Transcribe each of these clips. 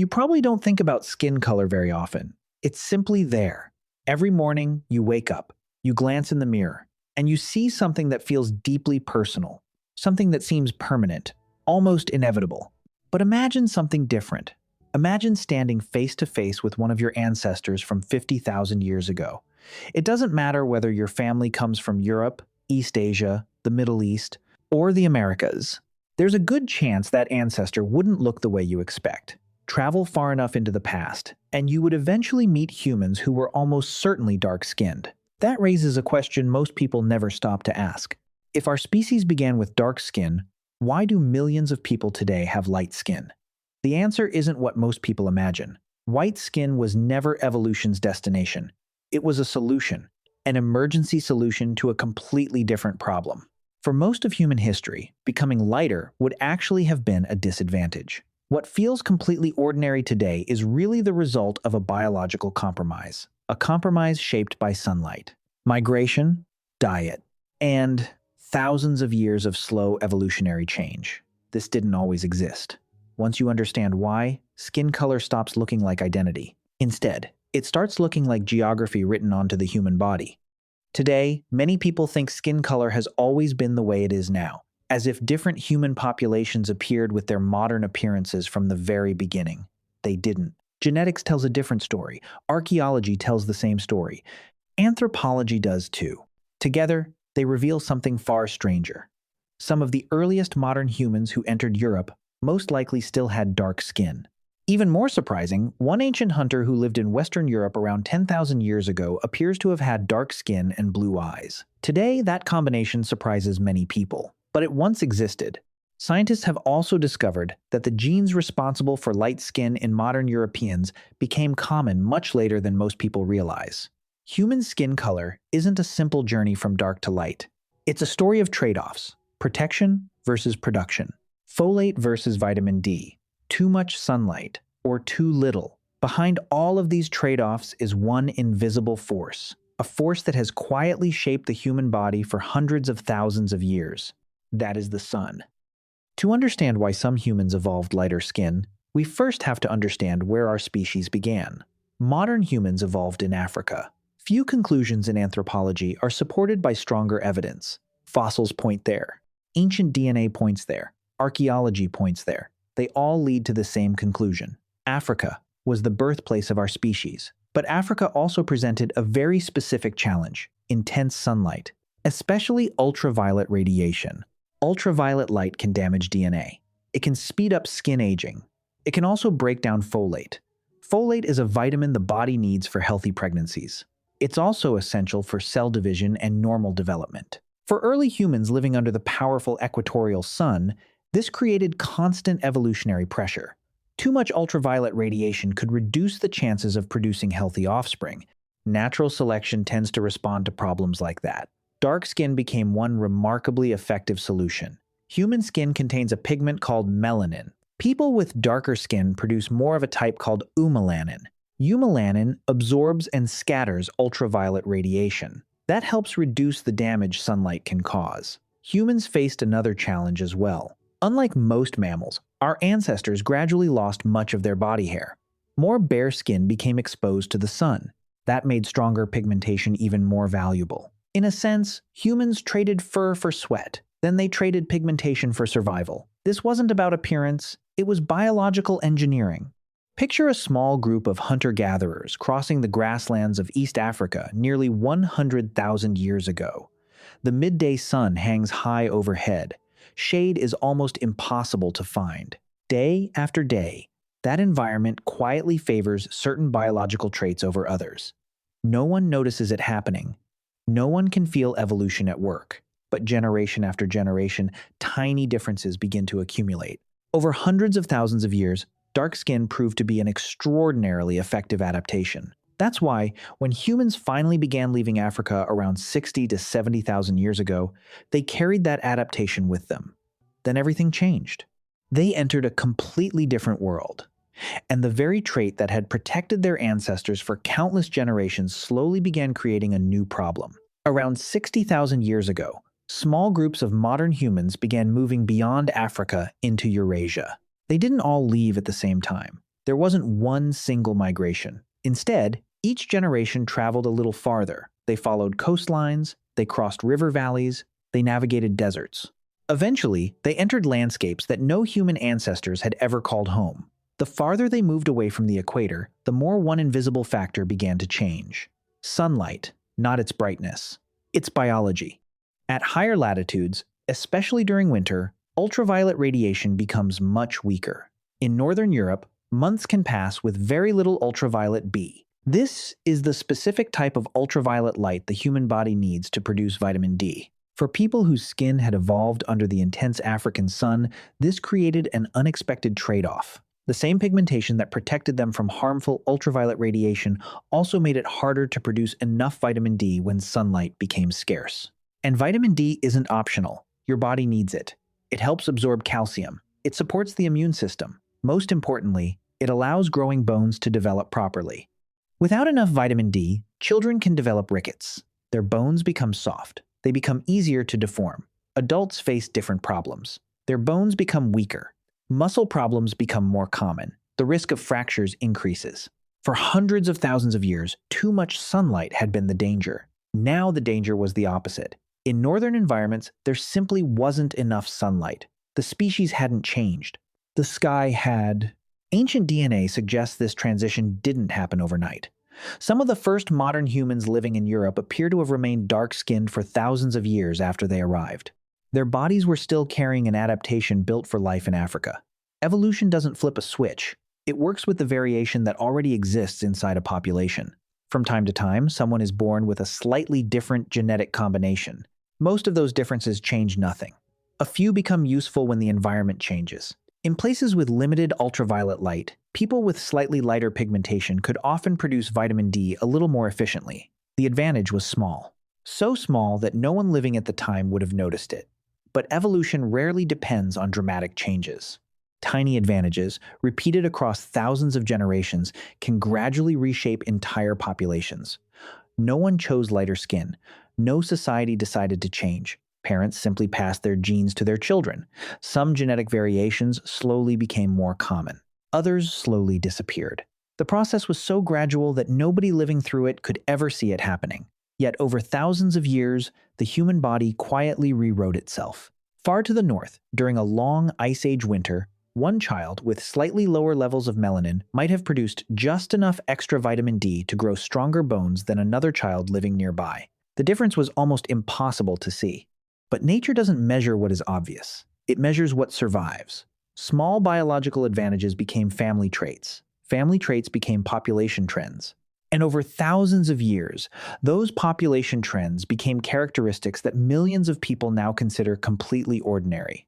You probably don't think about skin color very often. It's simply there. Every morning, you wake up, you glance in the mirror, and you see something that feels deeply personal, something that seems permanent, almost inevitable. But imagine something different. Imagine standing face to face with one of your ancestors from 50,000 years ago. It doesn't matter whether your family comes from Europe, East Asia, the Middle East, or the Americas. There's a good chance that ancestor wouldn't look the way you expect. Travel far enough into the past, and you would eventually meet humans who were almost certainly dark-skinned. That raises a question most people never stop to ask. If our species began with dark skin, why do millions of people today have light skin? The answer isn't what most people imagine. White skin was never evolution's destination. It was a solution, an emergency solution to a completely different problem. For most of human history, becoming lighter would actually have been a disadvantage. What feels completely ordinary today is really the result of a biological compromise, a compromise shaped by sunlight, migration, diet, and thousands of years of slow evolutionary change. This didn't always exist. Once you understand why, skin color stops looking like identity. Instead, it starts looking like geography written onto the human body. Today, many people think skin color has always been the way it is now, as if different human populations appeared with their modern appearances from the very beginning. They didn't. Genetics tells a different story. Archaeology tells the same story. Anthropology does too. Together, they reveal something far stranger. Some of the earliest modern humans who entered Europe most likely still had dark skin. Even more surprising, one ancient hunter who lived in Western Europe around 10,000 years ago appears to have had dark skin and blue eyes. Today, that combination surprises many people, but it once existed. Scientists have also discovered that the genes responsible for light skin in modern Europeans became common much later than most people realize. Human skin color isn't a simple journey from dark to light. It's a story of trade-offs: protection versus production, folate versus vitamin D, too much sunlight or too little. Behind all of these trade-offs is one invisible force, a force that has quietly shaped the human body for hundreds of thousands of years. That is the sun. To understand why some humans evolved lighter skin, we first have to understand where our species began. Modern humans evolved in Africa. Few conclusions in anthropology are supported by stronger evidence. Fossils point there. Ancient DNA points there. Archaeology points there. They all lead to the same conclusion. Africa was the birthplace of our species. But Africa also presented a very specific challenge: intense sunlight, especially ultraviolet radiation. Ultraviolet light can damage DNA. It can speed up skin aging. It can also break down folate. Folate is a vitamin the body needs for healthy pregnancies. It's also essential for cell division and normal development. For early humans living under the powerful equatorial sun, this created constant evolutionary pressure. Too much ultraviolet radiation could reduce the chances of producing healthy offspring. Natural selection tends to respond to problems like that. Dark skin became one remarkably effective solution. Human skin contains a pigment called melanin. People with darker skin produce more of a type called eumelanin. Eumelanin absorbs and scatters ultraviolet radiation. That helps reduce the damage sunlight can cause. Humans faced another challenge as well. Unlike most mammals, our ancestors gradually lost much of their body hair. More bare skin became exposed to the sun. That made stronger pigmentation even more valuable. In a sense, humans traded fur for sweat. Then they traded pigmentation for survival. This wasn't about appearance, it was biological engineering. Picture a small group of hunter-gatherers crossing the grasslands of East Africa nearly 100,000 years ago. The midday sun hangs high overhead. Shade is almost impossible to find. Day after day, that environment quietly favors certain biological traits over others. No one notices it happening. No one can feel evolution at work. But generation after generation, tiny differences begin to accumulate. Over hundreds of thousands of years, dark skin proved to be an extraordinarily effective adaptation. That's why, when humans finally began leaving Africa around 60 to 70,000 years ago, they carried that adaptation with them. Then everything changed. They entered a completely different world. And the very trait that had protected their ancestors for countless generations slowly began creating a new problem. Around 60,000 years ago, small groups of modern humans began moving beyond Africa into Eurasia. They didn't all leave at the same time. There wasn't one single migration. Instead, each generation traveled a little farther. They followed coastlines, they crossed river valleys, they navigated deserts. Eventually, they entered landscapes that no human ancestors had ever called home. The farther they moved away from the equator, the more one invisible factor began to change. Sunlight, not its brightness. Its biology. At higher latitudes, especially during winter, ultraviolet radiation becomes much weaker. In northern Europe, months can pass with very little ultraviolet B. This is the specific type of ultraviolet light the human body needs to produce vitamin D. For people whose skin had evolved under the intense African sun, this created an unexpected trade-off. The same pigmentation that protected them from harmful ultraviolet radiation also made it harder to produce enough vitamin D when sunlight became scarce. And vitamin D isn't optional. Your body needs it. It helps absorb calcium. It supports the immune system. Most importantly, it allows growing bones to develop properly. Without enough vitamin D, children can develop rickets. Their bones become soft. They become easier to deform. Adults face different problems. Their bones become weaker. Muscle problems become more common. The risk of fractures increases. For hundreds of thousands of years, too much sunlight had been the danger. Now the danger was the opposite. In northern environments, there simply wasn't enough sunlight. The species hadn't changed. The sky had. Ancient DNA suggests this transition didn't happen overnight. Some of the first modern humans living in Europe appear to have remained dark-skinned for thousands of years after they arrived. Their bodies were still carrying an adaptation built for life in Africa. Evolution doesn't flip a switch. It works with the variation that already exists inside a population. From time to time, someone is born with a slightly different genetic combination. Most of those differences change nothing. A few become useful when the environment changes. In places with limited ultraviolet light, people with slightly lighter pigmentation could often produce vitamin D a little more efficiently. The advantage was small. So small that no one living at the time would have noticed it. But evolution rarely depends on dramatic changes. Tiny advantages, repeated across thousands of generations, can gradually reshape entire populations. No one chose lighter skin. No society decided to change. Parents simply passed their genes to their children. Some genetic variations slowly became more common. Others slowly disappeared. The process was so gradual that nobody living through it could ever see it happening. Yet over thousands of years, the human body quietly rewrote itself. Far to the north, during a long Ice Age winter, one child with slightly lower levels of melanin might have produced just enough extra vitamin D to grow stronger bones than another child living nearby. The difference was almost impossible to see. But nature doesn't measure what is obvious. It measures what survives. Small biological advantages became family traits. Family traits became population trends. And over thousands of years, those population trends became characteristics that millions of people now consider completely ordinary.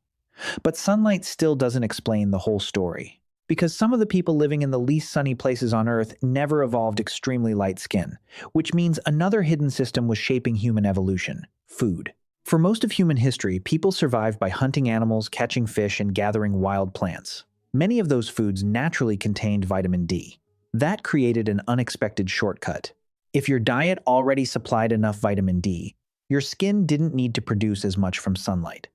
But sunlight still doesn't explain the whole story. Because some of the people living in the least sunny places on Earth never evolved extremely light skin, which means another hidden system was shaping human evolution: food. For most of human history, people survived by hunting animals, catching fish, and gathering wild plants. Many of those foods naturally contained vitamin D. That created an unexpected shortcut. If your diet already supplied enough vitamin D, your skin didn't need to produce as much from sunlight.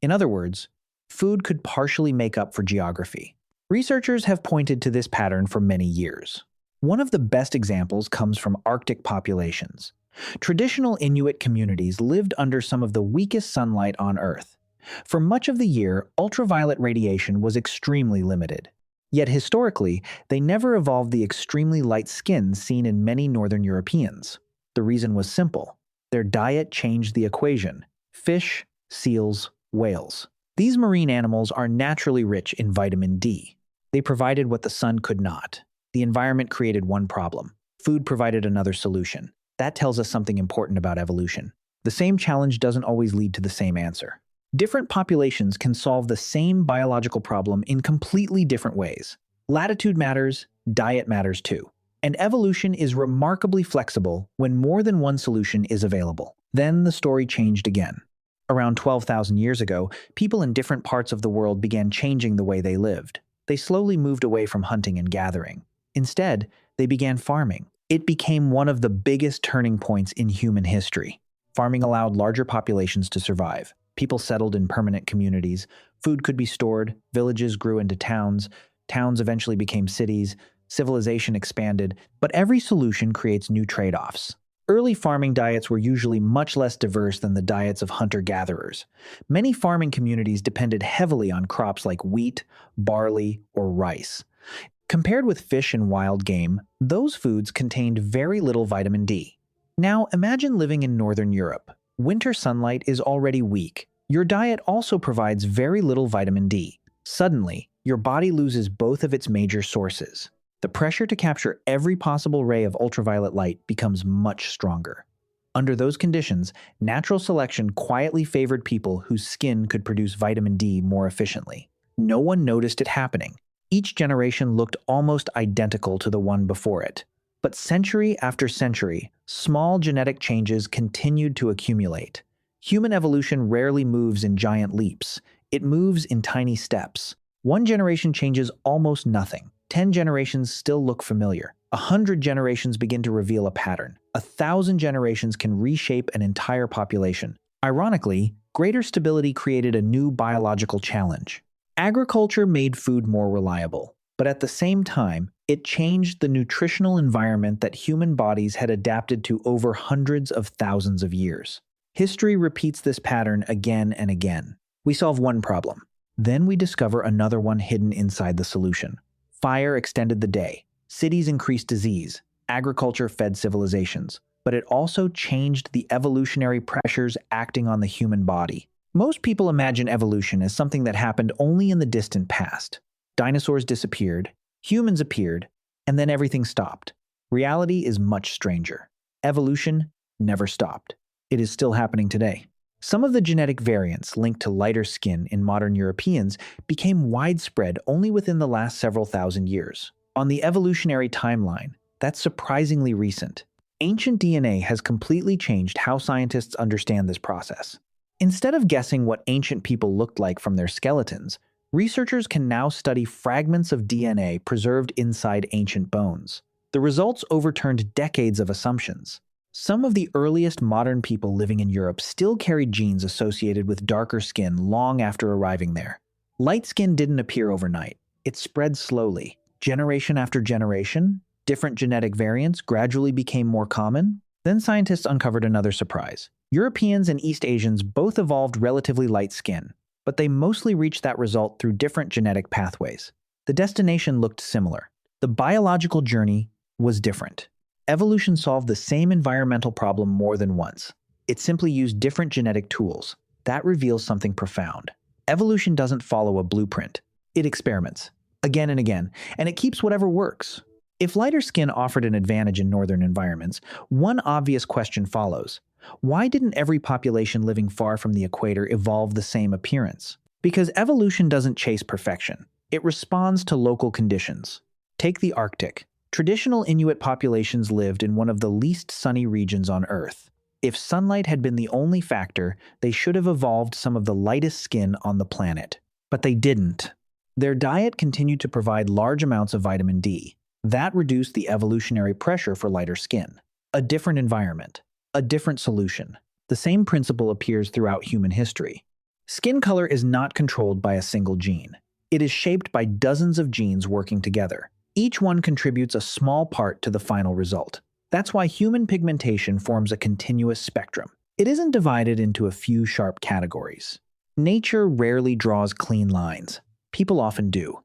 In other words, food could partially make up for geography. Researchers have pointed to this pattern for many years. One of the best examples comes from Arctic populations. Traditional Inuit communities lived under some of the weakest sunlight on Earth. For much of the year, ultraviolet radiation was extremely limited. Yet historically, they never evolved the extremely light skin seen in many Northern Europeans. The reason was simple. Their diet changed the equation: fish, seals, whales. These marine animals are naturally rich in vitamin D. They provided what the sun could not. The environment created one problem. Food provided another solution. That tells us something important about evolution. The same challenge doesn't always lead to the same answer. Different populations can solve the same biological problem in completely different ways. Latitude matters, diet matters too. And evolution is remarkably flexible when more than one solution is available. Then the story changed again. Around 12,000 years ago, people in different parts of the world began changing the way they lived. They slowly moved away from hunting and gathering. Instead, they began farming. It became one of the biggest turning points in human history. Farming allowed larger populations to survive. People settled in permanent communities. Food could be stored. Villages grew into towns. Towns eventually became cities, civilization expanded, but every solution creates new trade-offs. Early farming diets were usually much less diverse than the diets of hunter-gatherers. Many farming communities depended heavily on crops like wheat, barley, or rice. Compared with fish and wild game, those foods contained very little vitamin D. Now, imagine living in Northern Europe. Winter sunlight is already weak. Your diet also provides very little vitamin D. Suddenly, your body loses both of its major sources. The pressure to capture every possible ray of ultraviolet light becomes much stronger. Under those conditions, natural selection quietly favored people whose skin could produce vitamin D more efficiently. No one noticed it happening. Each generation looked almost identical to the one before it. But century after century, small genetic changes continued to accumulate. Human evolution rarely moves in giant leaps. It moves in tiny steps. One generation changes almost nothing. 10 generations still look familiar. 100 generations begin to reveal a pattern. 1,000 generations can reshape an entire population. Ironically, greater stability created a new biological challenge. Agriculture made food more reliable, but at the same time, it changed the nutritional environment that human bodies had adapted to over hundreds of thousands of years. History repeats this pattern again and again. We solve one problem. Then we discover another one hidden inside the solution. Fire extended the day. Cities increased disease. Agriculture fed civilizations. But it also changed the evolutionary pressures acting on the human body. Most people imagine evolution as something that happened only in the distant past. Dinosaurs disappeared, humans appeared, and then everything stopped. Reality is much stranger. Evolution never stopped. It is still happening today. Some of the genetic variants linked to lighter skin in modern Europeans became widespread only within the last several thousand years. On the evolutionary timeline, that's surprisingly recent. Ancient DNA has completely changed how scientists understand this process. Instead of guessing what ancient people looked like from their skeletons, researchers can now study fragments of DNA preserved inside ancient bones. The results overturned decades of assumptions. Some of the earliest modern people living in Europe still carried genes associated with darker skin long after arriving there. Light skin didn't appear overnight. It spread slowly. Generation after generation, different genetic variants gradually became more common. Then scientists uncovered another surprise. Europeans and East Asians both evolved relatively light skin, but they mostly reached that result through different genetic pathways. The destination looked similar. The biological journey was different. Evolution solved the same environmental problem more than once. It simply used different genetic tools. That reveals something profound. Evolution doesn't follow a blueprint. It experiments, again and again, and it keeps whatever works. If lighter skin offered an advantage in northern environments, one obvious question follows. Why didn't every population living far from the equator evolve the same appearance? Because evolution doesn't chase perfection. It responds to local conditions. Take the Arctic. Traditional Inuit populations lived in one of the least sunny regions on Earth. If sunlight had been the only factor, they should have evolved some of the lightest skin on the planet. But they didn't. Their diet continued to provide large amounts of vitamin D. That reduced the evolutionary pressure for lighter skin. A different environment. A different solution. The same principle appears throughout human history. Skin color is not controlled by a single gene. It is shaped by dozens of genes working together. Each one contributes a small part to the final result. That's why human pigmentation forms a continuous spectrum. It isn't divided into a few sharp categories. Nature rarely draws clean lines. People often do.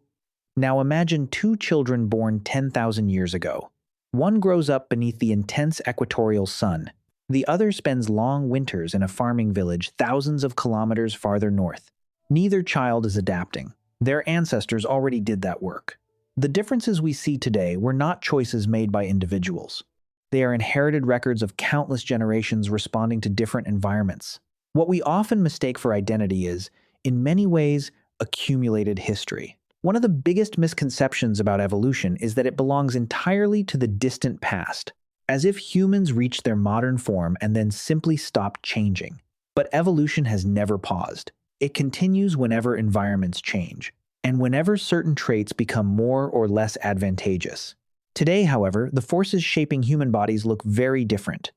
Now imagine two children born 10,000 years ago. One grows up beneath the intense equatorial sun. The other spends long winters in a farming village thousands of kilometers farther north. Neither child is adapting. Their ancestors already did that work. The differences we see today were not choices made by individuals. They are inherited records of countless generations responding to different environments. What we often mistake for identity is, in many ways, accumulated history. One of the biggest misconceptions about evolution is that it belongs entirely to the distant past, as if humans reached their modern form and then simply stopped changing. But evolution has never paused. It continues whenever environments change, and whenever certain traits become more or less advantageous. Today, however, the forces shaping human bodies look very different.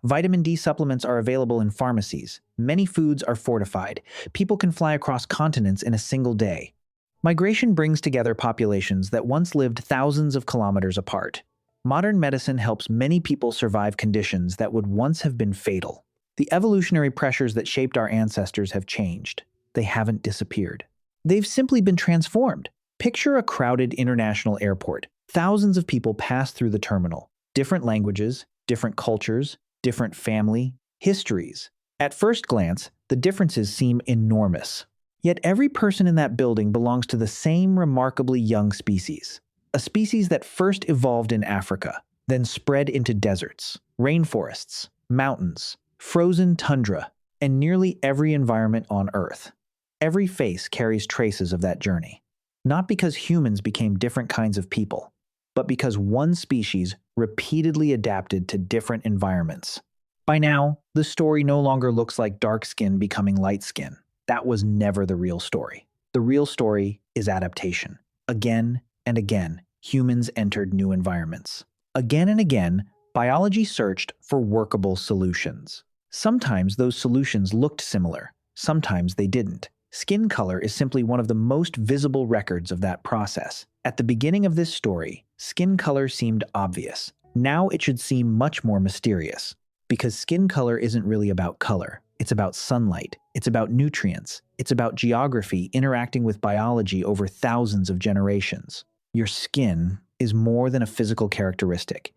Vitamin D supplements are available in pharmacies. Many foods are fortified. People can fly across continents in a single day. Migration brings together populations that once lived thousands of kilometers apart. Modern medicine helps many people survive conditions that would once have been fatal. The evolutionary pressures that shaped our ancestors have changed. They haven't disappeared. They've simply been transformed. Picture a crowded international airport. Thousands of people pass through the terminal. Different languages, different cultures, different family, histories. At first glance, the differences seem enormous. Yet every person in that building belongs to the same remarkably young species. A species that first evolved in Africa, then spread into deserts, rainforests, mountains, frozen tundra, and nearly every environment on Earth. Every face carries traces of that journey. Not because humans became different kinds of people, but because one species repeatedly adapted to different environments. By now, the story no longer looks like dark skin becoming light skin. That was never the real story. The real story is adaptation. Again and again, humans entered new environments. Again and again, biology searched for workable solutions. Sometimes those solutions looked similar, sometimes they didn't. Skin color is simply one of the most visible records of that process. At the beginning of this story, skin color seemed obvious. Now it should seem much more mysterious. Because skin color isn't really about color. It's about sunlight. It's about nutrients. It's about geography interacting with biology over thousands of generations. Your skin is more than a physical characteristic.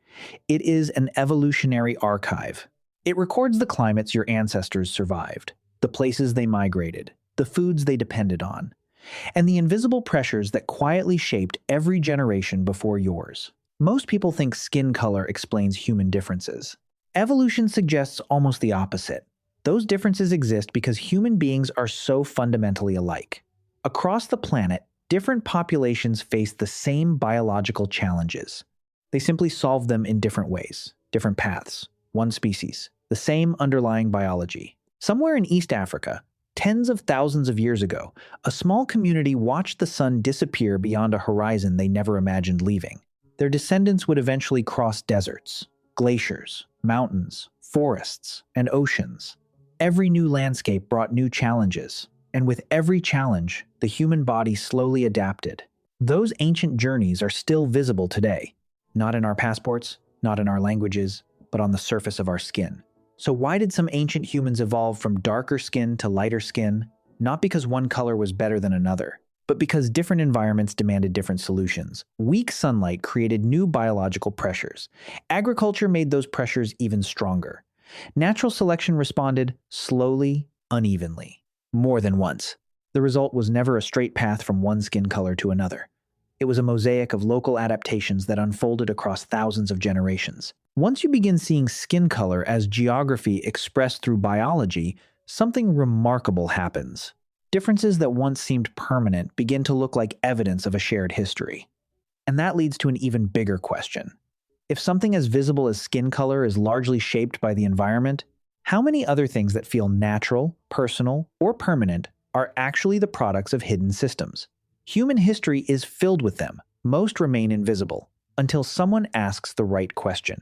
It is an evolutionary archive. It records the climates your ancestors survived, the places they migrated, the foods they depended on, and the invisible pressures that quietly shaped every generation before yours. Most people think skin color explains human differences. Evolution suggests almost the opposite. Those differences exist because human beings are so fundamentally alike. Across the planet, different populations face the same biological challenges. They simply solve them in different ways, different paths, one species, the same underlying biology. Somewhere in East Africa, tens of thousands of years ago, a small community watched the sun disappear beyond a horizon they never imagined leaving. Their descendants would eventually cross deserts, glaciers, mountains, forests, and oceans. Every new landscape brought new challenges, and with every challenge, the human body slowly adapted. Those ancient journeys are still visible today, not in our passports, not in our languages, but on the surface of our skin. So why did some ancient humans evolve from darker skin to lighter skin? Not because one color was better than another, but because different environments demanded different solutions. Weak sunlight created new biological pressures. Agriculture made those pressures even stronger. Natural selection responded slowly, unevenly, more than once. The result was never a straight path from one skin color to another. It was a mosaic of local adaptations that unfolded across thousands of generations. Once you begin seeing skin color as geography expressed through biology, something remarkable happens. Differences that once seemed permanent begin to look like evidence of a shared history. And that leads to an even bigger question. If something as visible as skin color is largely shaped by the environment, how many other things that feel natural, personal, or permanent are actually the products of hidden systems? Human history is filled with them. Most remain invisible, until someone asks the right question.